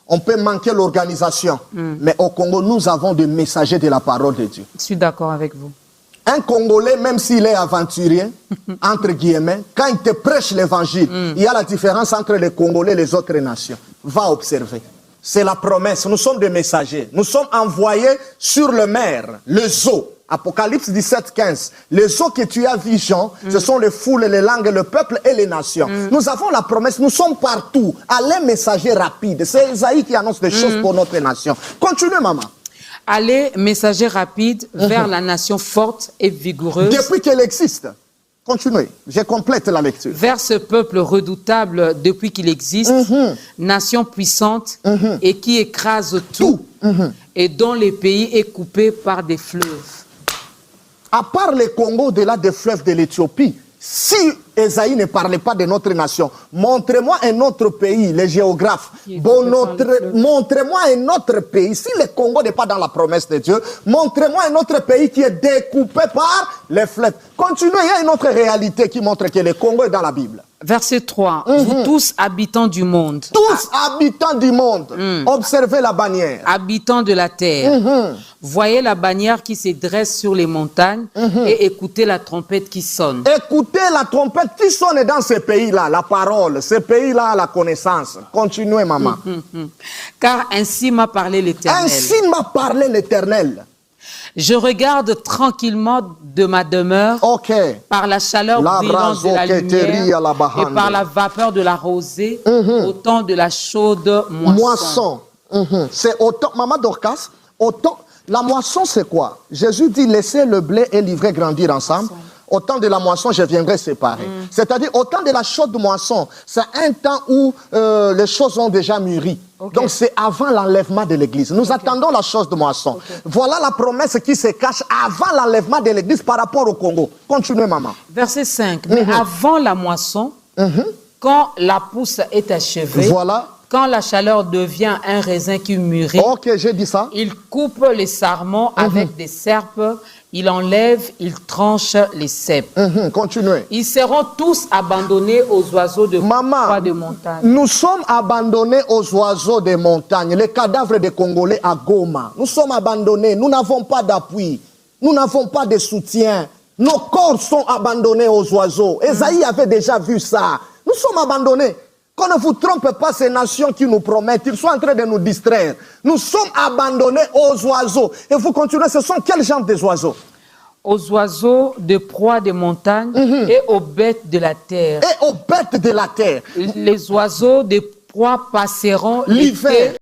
On peut manquer l'organisation, mais au Congo, nous avons des messagers de la parole de Dieu. Je suis d'accord avec vous. Un Congolais, même s'il est aventurier, entre guillemets, quand il te prêche l'évangile, il y a la différence entre les Congolais et les autres nations. Va observer. C'est la promesse. Nous sommes des messagers. Nous sommes envoyés sur le mer, le zoo. Apocalypse 17, 15. Les eaux que tu as vu, Jean, ce sont les foules, les langues, le peuple et les nations. Nous avons la promesse, nous sommes partout. Allez, messager rapide. C'est Isaïe qui annonce des choses pour notre nation. Continuez, maman. Allez, messager rapide vers la nation forte et vigoureuse. Depuis qu'elle existe. Continuez, je complète la lecture. Vers ce peuple redoutable depuis qu'il existe, nation puissante et qui écrase tout, et dont le pays est coupé par des fleuves. À part le Congo, au-delà des fleuves de l'Éthiopie, si Esaïe ne parlait pas de notre nation, montrez-moi un autre pays, les géographes. Montrez-moi un autre pays. Si le Congo n'est pas dans la promesse de Dieu, montrez-moi un autre pays qui est découpé par les fleuves. Continuez, il y a une autre réalité qui montre que le Congo est dans la Bible. Verset 3. Vous tous habitants du monde. Tous habitants du monde. Observez la bannière. Habitants de la terre. Voyez la bannière qui se dresse sur les montagnes et écoutez la trompette qui sonne. Écoutez la trompette qui sonne dans ces pays-là, la parole. Ces pays-là, la connaissance. Continuez, maman. Car ainsi m'a parlé l'Éternel. Ainsi m'a parlé l'Éternel. Je regarde tranquillement de ma demeure par la chaleur brillante de la lumière et par la vapeur de la rosée au temps de la chaude moisson. C'est autant, maman Dorcas, autant, la moisson c'est quoi? Jésus dit laissez le blé et l'ivraie grandir ensemble. Au temps de la moisson, je viendrai séparer. C'est-à-dire, au temps de la chaude moisson, c'est un temps où les choses ont déjà mûri. Donc, c'est avant l'enlèvement de l'Église. Nous attendons la chose de moisson. Voilà la promesse qui se cache avant l'enlèvement de l'Église par rapport au Congo. Continuez, maman. Verset 5. Mais avant la moisson, quand la pousse est achevée, quand la chaleur devient un raisin qui mûrit, j'ai dit ça. Il coupe les sarments avec des serpes, il enlève, il tranche les cèpes. Continuez. Ils seront tous abandonnés aux oiseaux de proie de montagne. Nous sommes abandonnés aux oiseaux des montagnes, les cadavres des Congolais à Goma. Nous sommes abandonnés, nous n'avons pas d'appui, nous n'avons pas de soutien. Nos corps sont abandonnés aux oiseaux. Esaïe avait déjà vu ça. Nous sommes abandonnés. Qu'on ne vous trompe pas, ces nations qui nous promettent, ils sont en train de nous distraire. Nous sommes abandonnés aux oiseaux. Et vous continuez, ce sont quel genre des oiseaux? Aux oiseaux de proie des montagnes et aux bêtes de la terre. Et aux bêtes de la terre. Les oiseaux de proie passeront l'hiver.